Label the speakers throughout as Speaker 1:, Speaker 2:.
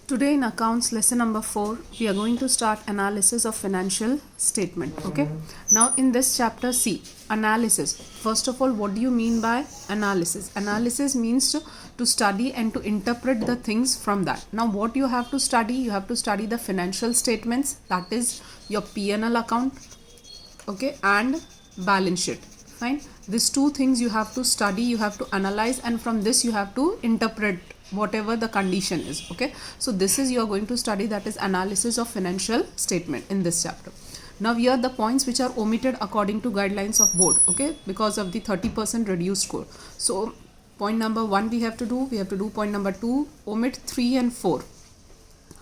Speaker 1: Today in accounts lesson number 4 we are going to start analysis of financial statement. Okay, now in this chapter, see analysis. First of all, what do you mean by analysis? Analysis means to study and to interpret the things from that. Now what you have to study? You have to study the financial statements, that is your P&L account, okay, and balance sheet. Fine, these two things you have to study, you have to analyze, and from this you have to interpret whatever the condition is. Okay, so this is you are going to study, that is analysis of financial statement in this chapter. Now here are the points which are omitted according to guidelines of board, okay, because of the 30% reduced score. So point number 1 we have to do point number 2, omit 3 and 4,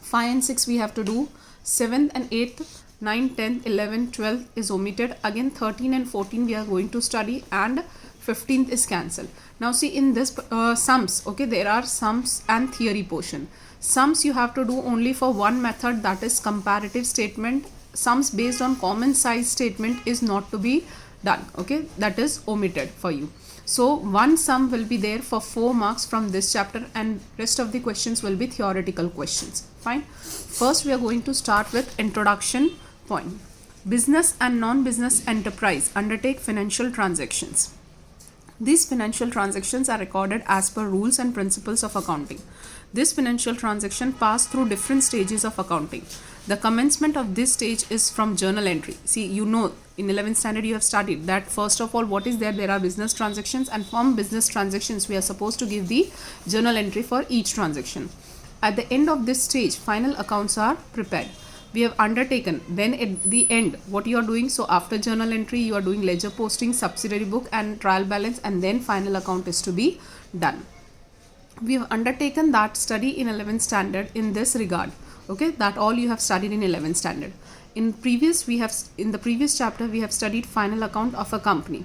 Speaker 1: 5 and 6 we have to do, 7th and 8th, 9, 10, 11, 12 is omitted. Again 13 and 14 we are going to study, and 15th is cancelled. Now see in this sums, okay, there are sums and theory portion. Sums you have to do only for one method, that is comparative statement. Sums based on common size statement is not to be done, okay, that is omitted for you. So one sum will be there for 4 marks from this chapter, and rest of the questions will be theoretical questions. Fine, first we are going to start with introduction point. Business and non-business enterprise undertake financial transactions. These financial transactions are recorded as per rules and principles of accounting. This financial transaction pass through different stages of accounting. The commencement of this stage is from journal entry. See, you know in 11th standard you have studied that first of all what is there? There are business transactions, and from business transactions we are supposed to give the journal entry for each transaction. At the end of this stage, final accounts are prepared. We have undertaken, then at the end what you are doing, so after journal entry you are doing ledger posting, subsidiary book and trial balance, and then final account is to be done. We have undertaken that study in 11th standard in this regard, okay, that all you have studied in 11th standard. In the previous chapter we have studied final account of a company.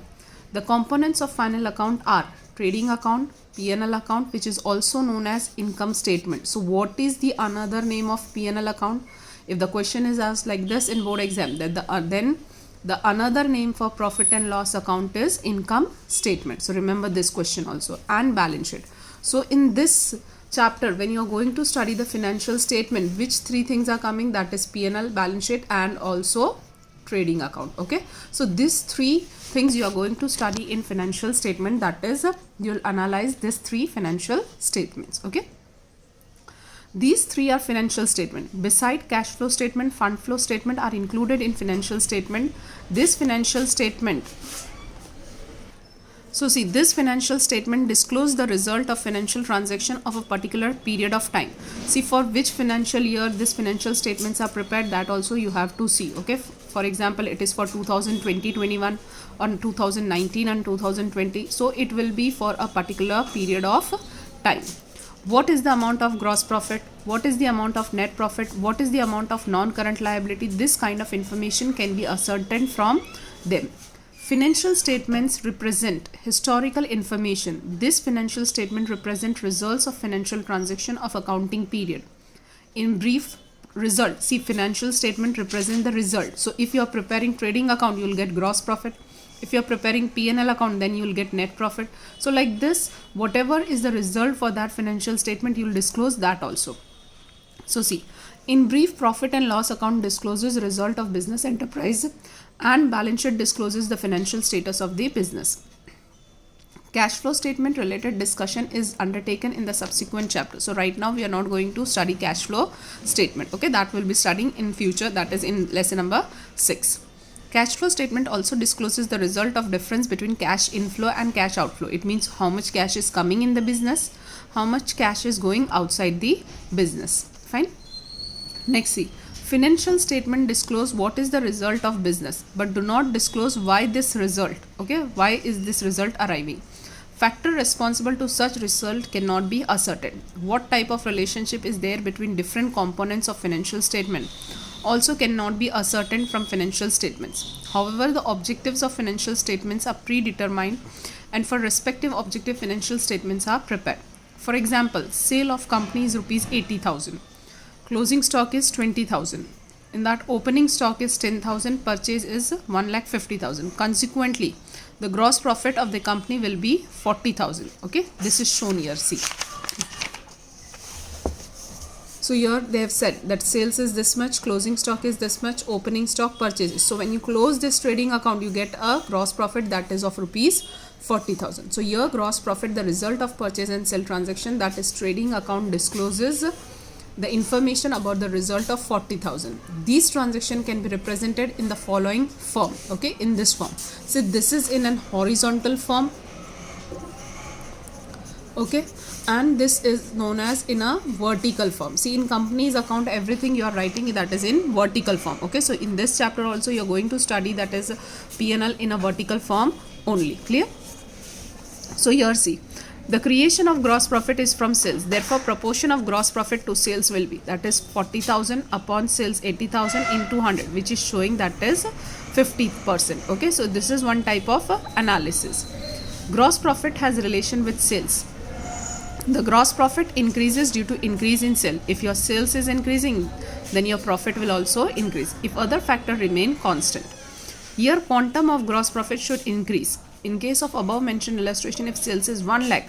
Speaker 1: The components of final account are trading account, P&L account, which is also known as income statement. So what is the another name of P&L account? If the question is asked like this in board exam, that then the another name for profit and loss account is income statement. So remember this question also, and balance sheet. So in this chapter, when you are going to study the financial statement, which 3 things are coming? That is P&L, balance sheet, and also trading account. Okay, so these 3 things you are going to study in financial statement, that is you will analyze these 3 financial statements. Okay, these 3 are financial statement. Beside cash flow statement, fund flow statement are included in financial statement. This financial statement, so see, this financial statement disclose the result of financial transaction of a particular period of time. See for which financial year this financial statements are prepared, that also you have to see. Okay, for example it is for 2020-21 or 2019 and 2020, so it will be for a particular period of time. What is the amount of gross profit? What is the amount of net profit? What is the amount of non-current liability? This kind of information can be ascertained from them. Financial statements represent historical information. This financial statement represent results of financial transaction of accounting period. In brief, result. See, financial statement represent the result. So if you are preparing trading account, you will get gross profit. If you are preparing P&L account, then you will get net profit. So like this, whatever is the result for that financial statement, you will disclose that also. So see, in brief, profit and loss account discloses result of business enterprise, and balance sheet discloses the financial status of the business. Cash flow statement related discussion is undertaken in the subsequent chapter. So right now we are not going to study cash flow statement. Okay, that will be studying in future, that is in lesson number 6. Cash flow statement also discloses the result of difference between cash inflow and cash outflow. It means how much cash is coming in the business, how much cash is going outside the business. Fine. Next, see, financial statement disclose what is the result of business, but do not disclose why this result. Okay, why is this result arriving? Factor responsible to such result cannot be ascertained. What type of relationship is there between different components of financial statement also cannot be ascertained from financial statements. However, the objectives of financial statements are predetermined, and for respective objective financial statements are prepared. For example, sale of company is rupees 80,000. Closing stock is 20,000. In that, opening stock is 10,000, purchase is 1,50,000. Consequently, the gross profit of the company will be 40,000. Okay, this is shown here. See, So here they have said that sales is this much, closing stock is this much, opening stock, purchases. So when you close this trading account, you get a gross profit that is of rupees 40,000. So here gross profit, the result of purchase and sell transaction, that is trading account discloses the information about the result of 40,000. These transaction can be represented in the following form, okay, in this form. So this is in an horizontal form, okay, and this is known as in a vertical form. See, in company's account, everything you are writing that is in vertical form, okay. So in this chapter also you are going to study that is P&L in a vertical form only. Clear? So here see, the creation of gross profit is from sales, therefore proportion of gross profit to sales will be, that is 40,000 upon sales 80,000 into 100, which is showing that is 50%, okay. So this is one type of analysis. Gross profit has relation with sales. The gross profit increases due to increase in sale. If your sales is increasing, then your profit will also increase if other factors remain constant. Here quantum of gross profit should increase. In case of above mentioned illustration, if sales is 1 lakh,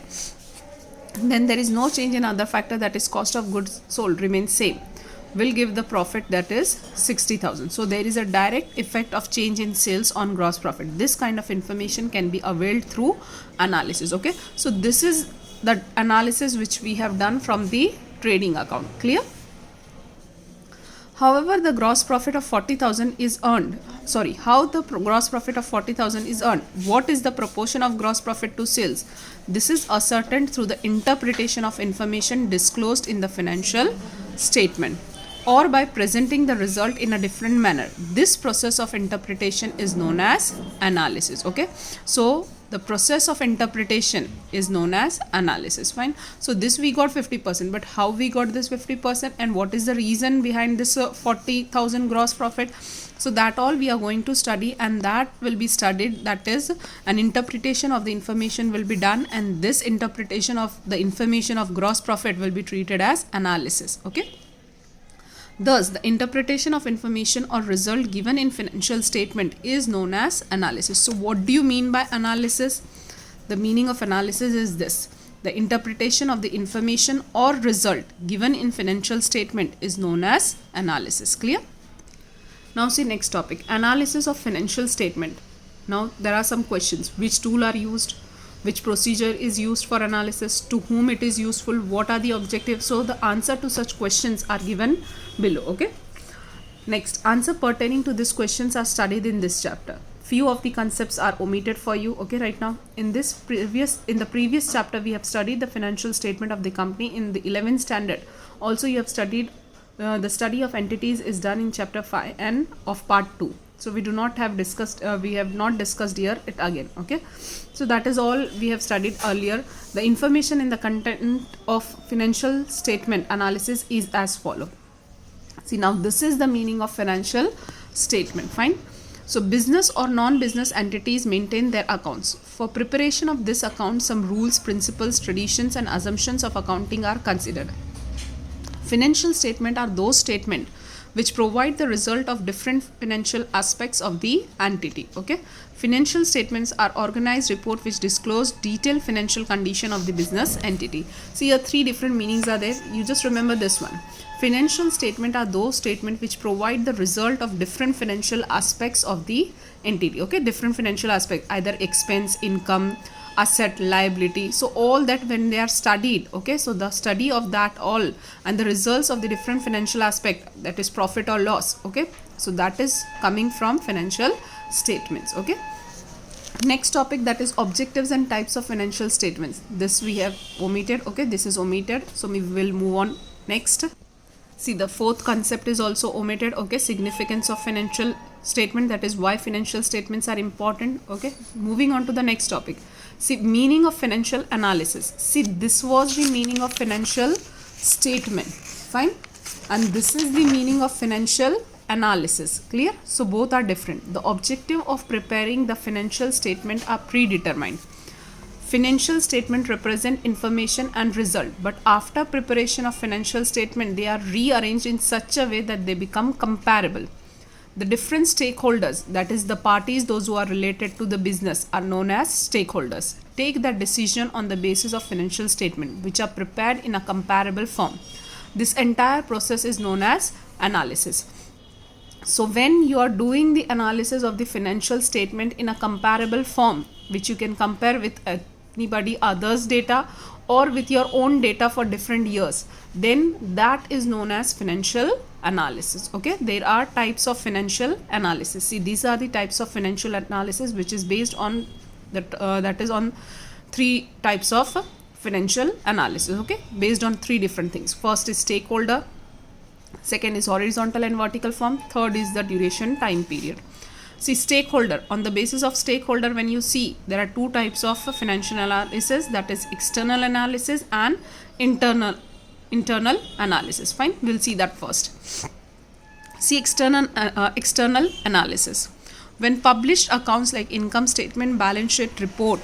Speaker 1: then there is no change in other factor, that is cost of goods sold remains same, will give the profit that is 60,000. So there is a direct effect of change in sales on gross profit. This kind of information can be availed through analysis, okay. So this is the analysis which we have done from the trading account. Clear? However, the gross profit of 40,000 is earned. Sorry, how the gross profit of 40,000 is earned? What is the proportion of gross profit to sales? This is ascertained through the interpretation of information disclosed in the financial statement, or by presenting the result in a different manner. This process of interpretation is known as analysis, okay. So the process of interpretation is known as analysis. Fine. So this we got 50%, but how we got this 50% and what is the reason behind this 40,000 gross profit? So that all we are going to study, and that will be studied, that is an interpretation of the information will be done, and this interpretation of the information of gross profit will be treated as analysis, okay. Thus, the interpretation of information or result given in financial statement is known as analysis. So, what do you mean by analysis? The meaning of analysis is this: the interpretation of the information or result given in financial statement is known as analysis. Clear? Now, see next topic: analysis of financial statement. Now, there are some questions: which tool are used? Which procedure is used for analysis, to whom it is useful, what are the objectives? So the answer to such questions are given below, okay. Next, answer pertaining to these questions are studied in this chapter. Few of the concepts are omitted for you, okay. Right now, in the previous chapter we have studied the financial statement of the company in the 11th standard. Also you have studied the study of entities is done in chapter 5 and of part 2. So we do not have discussed, we have not discussed here it again, okay. So that is all we have studied earlier. The information in the content of financial statement analysis is as follow. See, now this is the meaning of financial statement. Fine. So business or non-business entities maintain their accounts. For preparation of this account, some rules, principles, traditions and assumptions of accounting are considered. Financial statement are those statements which provide the result of different financial aspects of the entity, okay. Financial statements are organized report which disclose detailed financial condition of the business entity. See, here 3 different meanings are there. You just remember this one. Financial statement are those statements which provide the result of different financial aspects of the entity, okay. Different financial aspects, either expense, income, asset, liability. So all that when they are studied, okay, so the study of that all and the results of the different financial aspect, that is profit or loss, okay. So that is coming from financial statements, okay. Next topic, that is objectives and types of financial statements. This we have omitted, okay, this is omitted. So we will move on next. See, the 4th concept is also omitted, okay. Significance of financial statement, that is why financial statements are important, okay. Moving on to the next topic. See, meaning of financial analysis. See, this was the meaning of financial statement. Fine. And this is the meaning of financial analysis. Clear? So both are different. The objective of preparing the financial statement are predetermined. Financial statement represent information and result, but after preparation of financial statement, they are rearranged in such a way that they become comparable. The different stakeholders, that is the parties, those who are related to the business, are known as stakeholders, take the decision on the basis of financial statement, which are prepared in a comparable form. This entire process is known as analysis. So when you are doing the analysis of the financial statement in a comparable form, which you can compare with anybody other's data or with your own data for different years, then that is known as financial analysis. Okay, there are types of financial analysis. See, these are the types of financial analysis which is based on that is on three types of financial analysis. Okay, based on three different things. First is stakeholder, second is horizontal and vertical form, third is the duration time period. See, stakeholder, on the basis of stakeholder, when you see, there are two types of financial analysis, that is external analysis and internal analysis. Fine, we'll see that first. See, external analysis. When published accounts like income statement, balance sheet, report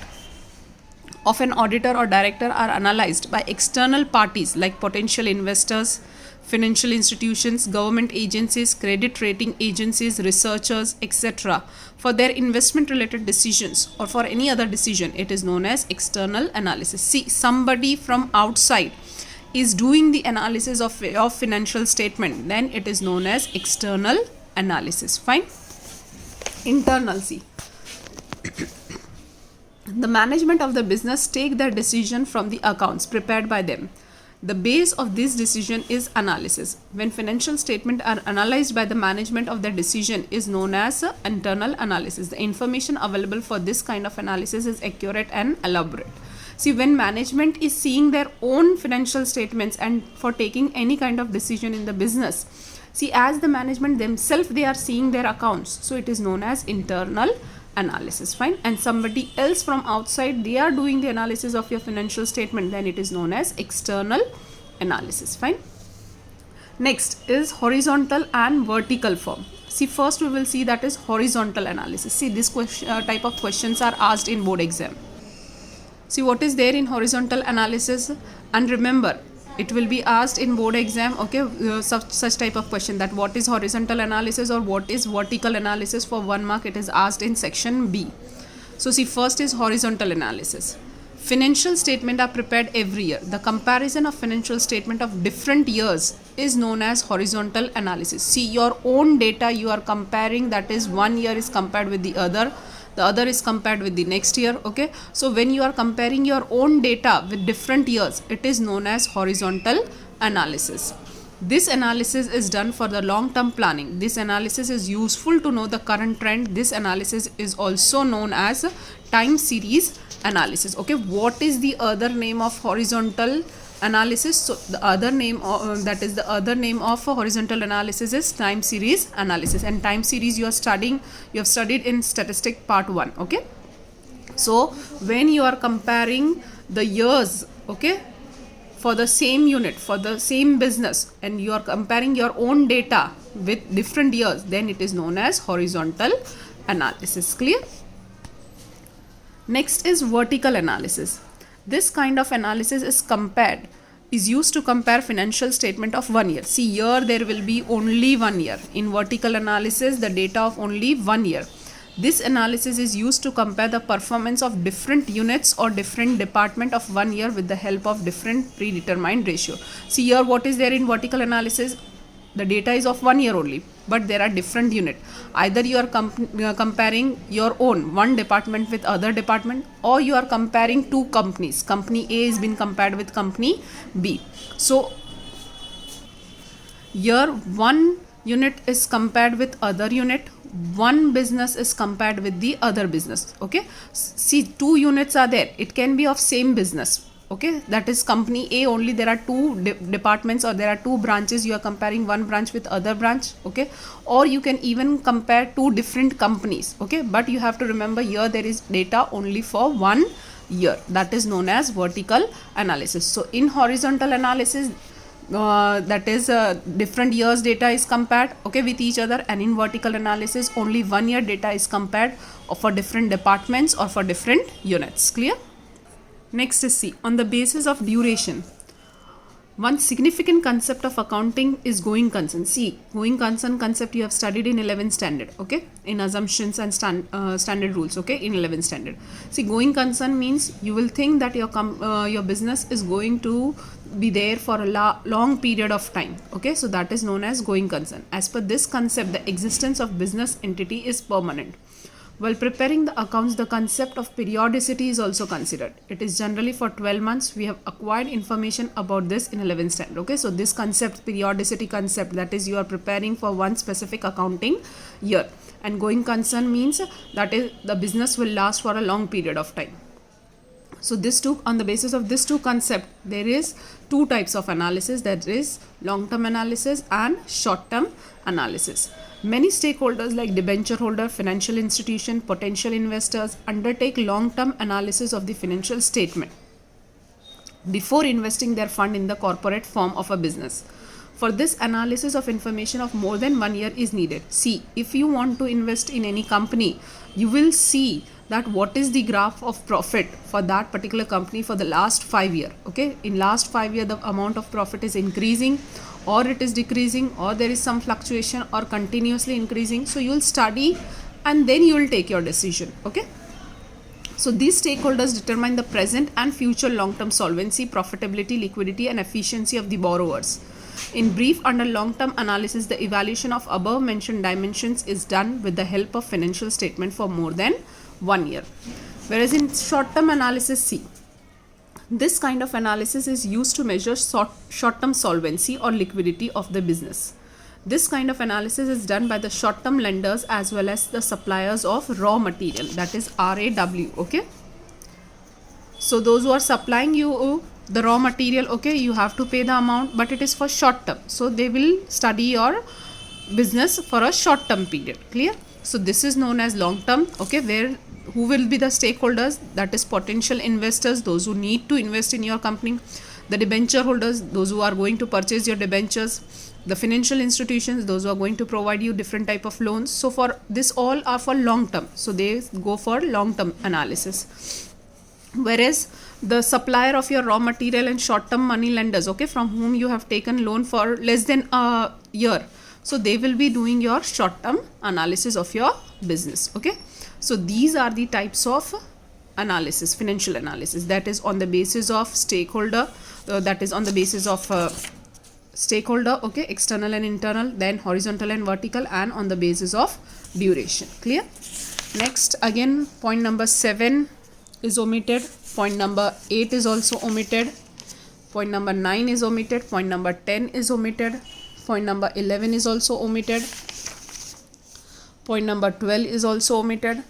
Speaker 1: of an auditor or director are analyzed by external parties like potential investors, financial institutions, government agencies, credit rating agencies, researchers, etc. for their investment related decisions or for any other decision, it is known as external analysis. See, somebody from outside is doing the analysis of financial statement, then it is known as external analysis. Fine. Internal, see. The management of the business take their decision from the accounts prepared by them. The base of this decision is analysis. When financial statements are analyzed by the management of the decision is known as internal analysis. The information available for this kind of analysis is accurate and elaborate. See, when management is seeing their own financial statements and for taking any kind of decision in the business, see, as the management themselves, they are seeing their accounts. So it is known as internal analysis. Fine. And somebody else from outside, they are doing the analysis of your financial statement, then it is known as external analysis. Fine. Next is horizontal and vertical form. See, first we will see that is horizontal analysis. See, this type of questions are asked in board exam. See, what is there in horizontal analysis, and remember, it will be asked in board exam. Okay, such type of question, that what is horizontal analysis or what is vertical analysis, for 1 mark it is asked in section B. So see, first is horizontal analysis. Financial statement are prepared every year. The comparison of financial statement of different years is known as horizontal analysis. See, your own data you are comparing, that is 1 year is compared with the other is compared with the next year. Okay, so when you are comparing your own data with different years, it is known as horizontal analysis. This analysis is done for the long term planning. This analysis is useful to know the current trend. This analysis is also known as time series analysis. Okay, what is the other name of horizontal analysis? So the other name the other name of horizontal analysis is time series analysis, and time series you have studied in statistic part 1. Okay, so when you are comparing the years, okay, for the same unit, for the same business, and you are comparing your own data with different years, then it is known as horizontal analysis. Clear? Next is vertical analysis. This kind of analysis is used to compare financial statement of 1 year. See, here there will be only 1 year. In vertical analysis, the data of only 1 year. This analysis is used to compare the performance of different units or different department of 1 year with the help of different predetermined ratio. See, here what is there in vertical analysis? The data is of 1 year only, but there are different units. Either you are comparing your own one department with other department, or you are comparing two companies. Company A is being compared with company B. So here one unit is compared with other unit, one business is compared with the other business. Okay, see, two units are there. It can be of same business. Okay, that is company A only. There are two departments, or there are two branches. You are comparing one branch with other branch. Okay, or you can even compare two different companies. Okay, but you have to remember, here there is data only for 1 year. That is known as vertical analysis. So in horizontal analysis, that is different years data is compared, okay, with each other, and in vertical analysis only 1 year data is compared for different departments or for different units. Clear? Next is C, on the basis of duration. One significant concept of accounting is going concern. See, going concern concept you have studied in 11th standard, okay, in assumptions and standard rules, okay, in 11th standard. See, going concern means you will think that your business is going to be there for a long period of time. Okay, so that is known as going concern. As per this concept, the existence of business entity is permanent. While preparing the accounts, the concept of periodicity is also considered. It is generally for 12 months. We have acquired information about this in 11th standard. Okay, so this concept, periodicity concept, that is you are preparing for one specific accounting year. And going concern means that is the business will last for a long period of time. So on the basis of this two concept, there is two types of analysis, that is long-term analysis and short-term analysis. Many stakeholders like debenture holder, financial institution, potential investors undertake long-term analysis of the financial statement before investing their fund in the corporate form of a business. For this, analysis of information of more than 1 year is needed. See, if you want to invest in any company, you will see that what is the graph of profit for that particular company for the last 5 years. Okay, in last 5 years the amount of profit is increasing or it is decreasing, or there is some fluctuation, or continuously increasing. So you will study and then you will take your decision. Okay, so these stakeholders determine the present and future long-term solvency, profitability, liquidity and efficiency of the borrowers. In brief, under long-term analysis, the evaluation of above mentioned dimensions is done with the help of financial statement for more than 1 year. Whereas in short-term analysis, see, this kind of analysis is used to measure short-term solvency or liquidity of the business. This kind of analysis is done by the short-term lenders as well as the suppliers of raw material, that is RAW. Okay, so those who are supplying you the raw material, okay, you have to pay the amount, but it is for short term, so they will study your business for a short term period. Clear? So this is known as long term. Okay, who will be the stakeholders? That is potential investors, those who need to invest in your company, the debenture holders, those who are going to purchase your debentures, the financial institutions, those who are going to provide you different type of loans. So for this, all are for long term, so they go for long term analysis. Whereas the supplier of your raw material and short term money lenders, okay, from whom you have taken loan for less than a year, so they will be doing your short term analysis of your business. Okay, so these are the types of analysis, financial analysis, that is on the basis of stakeholder, stakeholder, okay, external and internal, then horizontal and vertical, and on the basis of duration. Clear? Next, again, point number 7 is omitted, point number 8 is also omitted, point number 9 is omitted, point number 10 is omitted, point number 11 is also omitted, point number 12 is also omitted.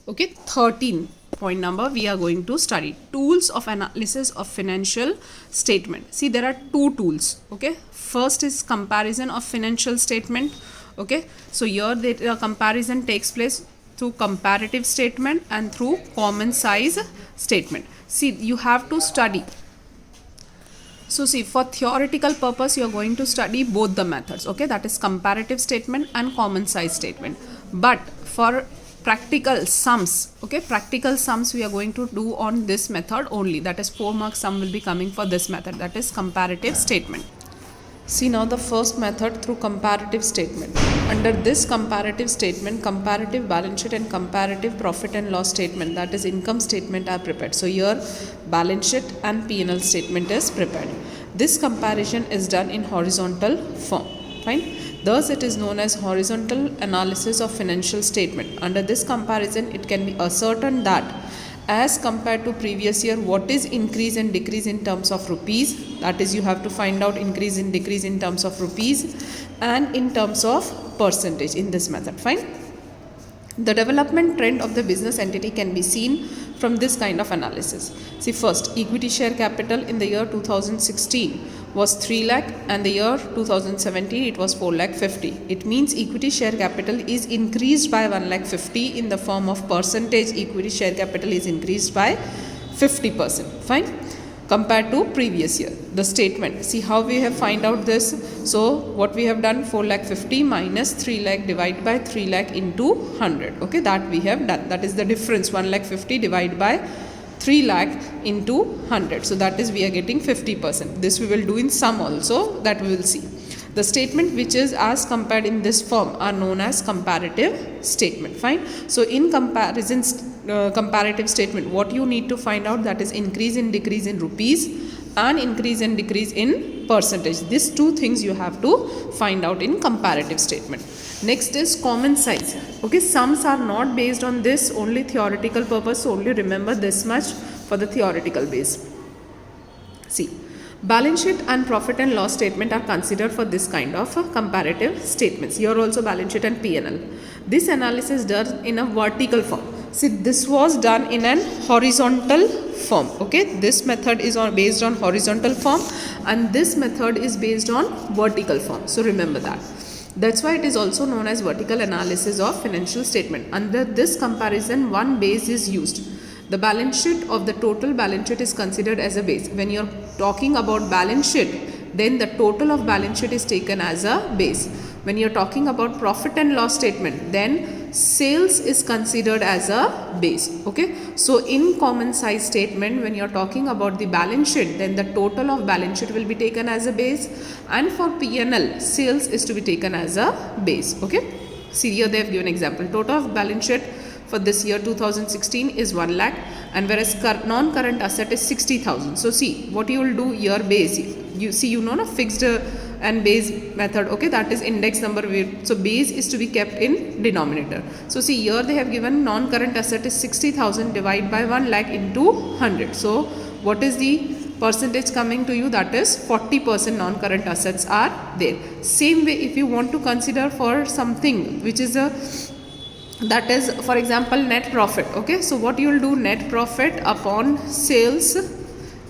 Speaker 1: Okay, 13 point number we are going to study tools of analysis of financial statement. See, there are two tools. Okay, first is comparison of financial statement. Okay, so here the comparison takes place through comparative statement and through common size statement. See, you have to study. So see, for theoretical purpose you are going to study both the methods. Okay, that is comparative statement and common size statement. But for practical sums, okay, practical sums we are going to do on this method only. That is 4 mark sum will be coming for this method, that is comparative statement. See now the first method through comparative statement. Under this comparative statement, comparative balance sheet and comparative profit and loss statement, that is income statement, are prepared. So here balance sheet and P&L statement is prepared. This comparison is done in horizontal form. Fine. Thus it is known as horizontal analysis of financial statement. Under this comparison, it can be ascertained that as compared to previous year, what is increase and decrease in terms of rupees, that is you have to find out increase and decrease in terms of rupees and in terms of percentage in this method. Fine. The development trend of the business entity can be seen from this kind of analysis. See, first, equity share capital in the year 2016 was 3 lakh and the year 2017 it was 4 lakh 50. It means equity share capital is increased by 1 lakh 50 in the form of percentage. Equity share capital is increased by 50%. Fine. Compared to previous year. The statement, see how we have find out this. So what we have done, 4 lakh 50 minus 3 lakh divided by 3 lakh into 100. Okay, that we have done. That is the difference, 1 lakh 50 divided by 3 lakh into 100. So that is we are getting 50%. This we will do in sum also, that we will see. The statement which is as compared in this form are known as comparative statement. Fine. So in comparison, comparative statement, what you need to find out, that is increase and decrease in rupees and increase and decrease in percentage. These two things you have to find out in comparative statement. Next is common size. Okay, sums are not based on this, only theoretical purpose, so only remember this much for the theoretical base. See, balance sheet and profit and loss statement are considered for this kind of comparative statements. Here also balance sheet and P&L. This analysis done in a vertical form. See, this was done in an horizontal form. Okay, this method is based on horizontal form and this method is based on vertical form. So remember that. That's why it is also known as vertical analysis of financial statement. Under this comparison, one base is used. The balance sheet of the total balance sheet is considered as a base. When you are talking about balance sheet, then the total of balance sheet is taken as a base. When you are talking about profit and loss statement, then sales is considered as a base. Okay, so in common size statement, when you are talking about the balance sheet, then the total of balance sheet will be taken as a base, and for P&L, sales is to be taken as a base. Okay, see here they have given example. Total of balance sheet for this year 2016 is 1 lakh, and whereas non-current asset is 60,000. So see what you will do here, base, you see, you know, a fixed and base method. Okay, that is index number. So base is to be kept in denominator. So see here they have given non-current asset is 60,000 divided by 1 lakh into 100. So what is the percentage coming to you? That is 40% non-current assets are there. Same way, if you want to consider for something which is a, that is for example net profit. Okay, so what you will do, net profit upon sales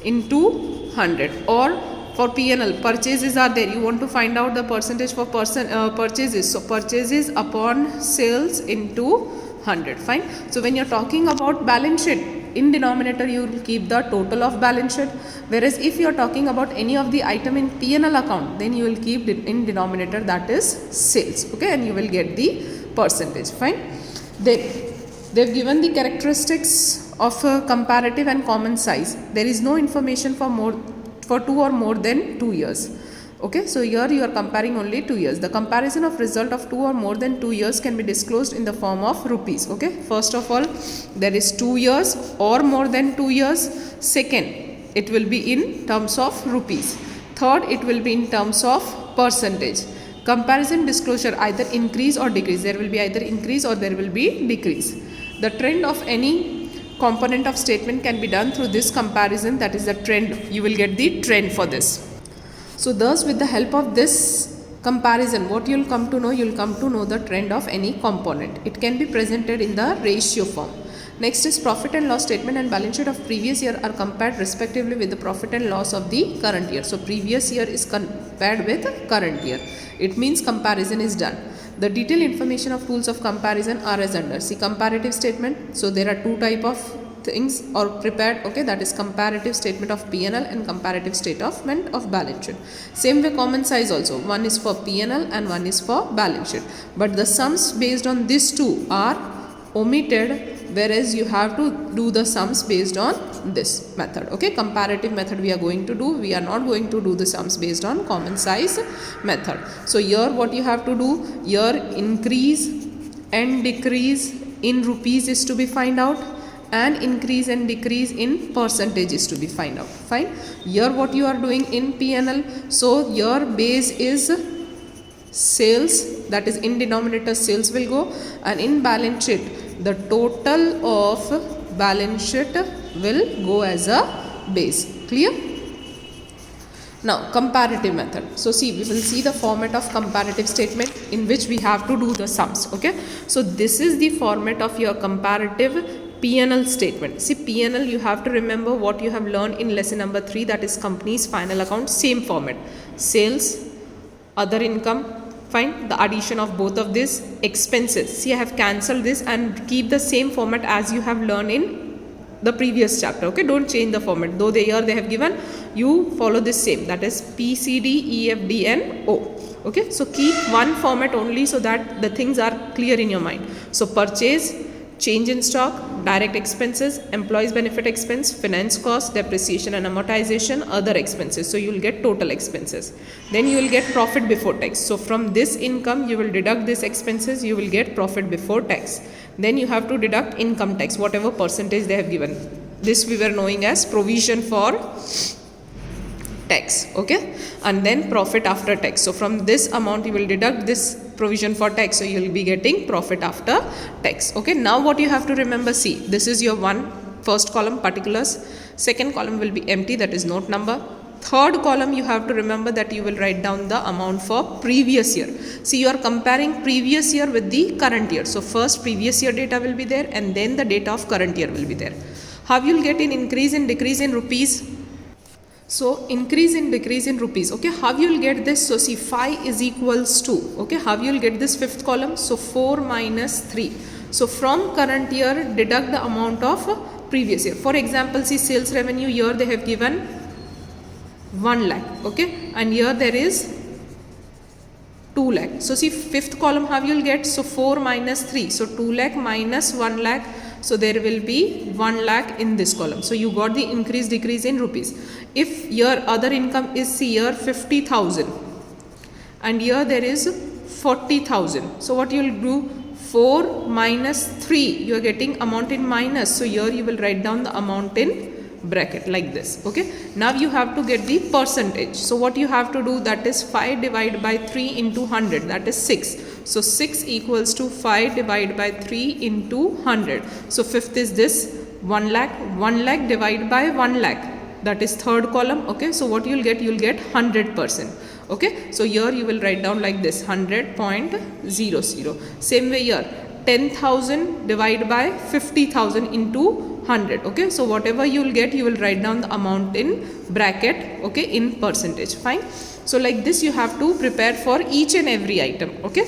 Speaker 1: into 100, or for P&L, purchases are there, you want to find out the percentage for purchases, so purchases upon sales into 100. Fine. So when you are talking about balance sheet, in denominator you will keep the total of balance sheet, whereas if you are talking about any of the item in P&L account, then you will keep in denominator, that is sales. Okay, and you will get the percentage. Fine. They have given the characteristics of comparative and common size. There is no information for 2 or more than 2 years. Okay, so here you are comparing only 2 years. The comparison of result of 2 or more than 2 years can be disclosed in the form of rupees. Okay, first of all, there is 2 years or more than 2 years. Second, it will be in terms of rupees. Third, it will be in terms of percentage. Comparison disclosure, either increase or decrease. There will be either increase or there will be decrease. The trend of any component of statement can be done through this comparison, that is the trend. You will get the trend for this. So thus with the help of this comparison, what you will come to know, you will come to know the trend of any component. It can be presented in the ratio form. Next is profit and loss statement and balance sheet of previous year are compared respectively with the profit and loss of the current year. So previous year is compared with current year. It means comparison is done. The detailed information of tools of comparison are as under. See, comparative statement. So there are two type of things or prepared. Okay, that is comparative statement of P&L and comparative statement of balance sheet. Same way common size also. One is for P&L and one is for balance sheet. But the sums based on these two are omitted, whereas you have to do the sums based on this method. Okay, comparative method we are going to do. We are not going to do the sums based on common size method. So here what you have to do, here increase and decrease in rupees is to be find out, and increase and decrease in percentage is to be find out. Fine. Here what you are doing in P&L, so your base is sales, that is in denominator sales will go, and in balance sheet the total of balance sheet will go as a base. Clear? Now comparative method. So see, we will see the format of comparative statement in which we have to do the sums. Okay, so this is the format of your comparative P&L statement. See, P&L you have to remember what you have learned in lesson number 3, that is company's final account. Same format, sales, other income. Fine, the addition of both of this, expenses. See, I have cancelled this and keep the same format as you have learned in the previous chapter. Okay, don't change the format, though they have given, you follow this same, that is P, C, D, E, F, D and O. Okay, so keep one format only so that the things are clear in your mind. So purchase, change in stock, direct expenses, employees benefit expense, finance cost, depreciation and amortization, other expenses. So you will get total expenses. Then you will get profit before tax. So from this income you will deduct these expenses, you will get profit before tax. Then you have to deduct income tax, whatever percentage they have given. This we were knowing as provision for tax, okay, and then profit after tax. So from this amount you will deduct this provision for tax, so you will be getting profit after tax. Okay, now what you have to remember, see, this is your first column, particulars. Second column will be empty, that is note number. Third column you have to remember that you will write down the amount for previous year. See, you are comparing previous year with the current year. So first previous year data will be there, and then the data of current year will be there. How you will get in increase and decrease in rupees? So increase and decrease in rupees. Okay, how you will get this? So see, 5 is equals to, okay, how you will get this fifth column? So 4 minus 3. So from current year deduct the amount of previous year. For example, see, sales revenue here they have given 1 lakh, okay, and here there is 2 lakh. So see, fifth column how you will get? So 4 minus 3. So 2 lakh minus 1 lakh. So there will be 1 lakh in this column. So you got the increase decrease in rupees. If your other income is here 50,000 and here there is 40,000. So what you will do? 4 minus 3. You are getting amount in minus. So here you will write down the amount in bracket like this. Okay, now you have to get the percentage. So what you have to do? That is 5 divided by 3 into 100. That is 6. So 6 equals to 5 divided by 3 into 100. So fifth is this 1 lakh. 1 lakh divided by 1 lakh. That is third column. Okay, so what you will get? You will get 100%. Okay, so here you will write down like this 100.00. Same way here, 10,000 divided by 50,000 into 100. Okay, so whatever you will get, you will write down the amount in bracket, okay, in percentage. Fine. So like this you have to prepare for each and every item. Okay,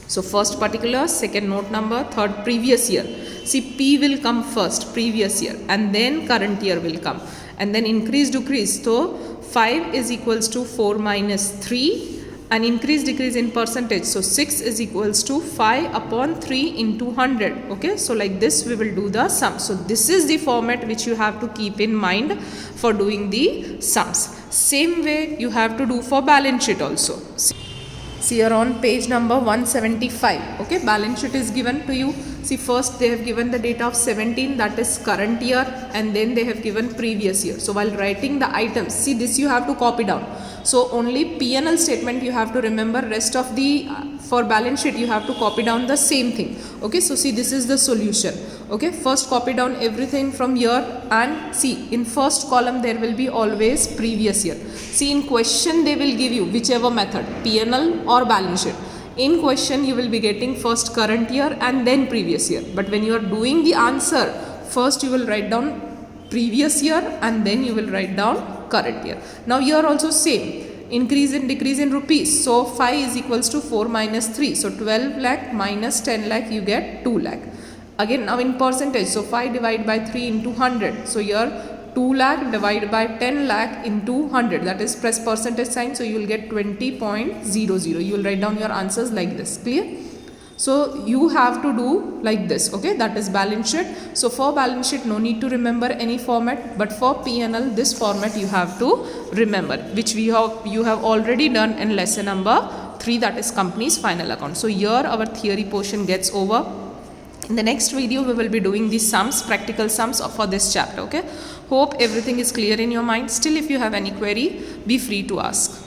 Speaker 1: so first particular, second note number, third previous year. See, P will come first, previous year, and then current year will come, and then increase decrease. So 5 is equals to 4 minus 3, and increase decrease in percentage. So 6 is equals to 5 upon 3 into 100. Okay, so like this we will do the sum. So this is the format which you have to keep in mind for doing the sums. Same way you have to do for balance sheet also. See, here on page number 175, okay, balance sheet is given to you. See, first they have given the date of 17, that is current year, and then they have given previous year. So while writing the items, see, this you have to copy down. So only P&L statement you have to remember, rest of the for balance sheet you have to copy down the same thing. Okay, so see, this is the solution. Okay, first copy down everything from here, and see, in first column there will be always previous year. See, in question they will give you whichever method, P&L or balance sheet. In question you will be getting first current year and then previous year, but when you are doing the answer, first you will write down previous year and then you will write down current year. Now here also same, increase and decrease in rupees. So 5 is equals to 4 minus 3. So 12 lakh minus 10 lakh, you get 2 lakh. Again now in percentage, so 5 divided by 3 into 100. So here 2 lakh divided by 10 lakh into 100. That is press percentage sign. So you will get 20.00. You will write down your answers like this. Clear? So you have to do like this. Okay, that is balance sheet. So for balance sheet no need to remember any format, but for P&L this format you have to remember, which you have already done in lesson number 3, that is company's final account. So here our theory portion gets over. In the next video we will be doing the sums, practical sums for this chapter. Okay, hope everything is clear in your mind. Still if you have any query, be free to ask.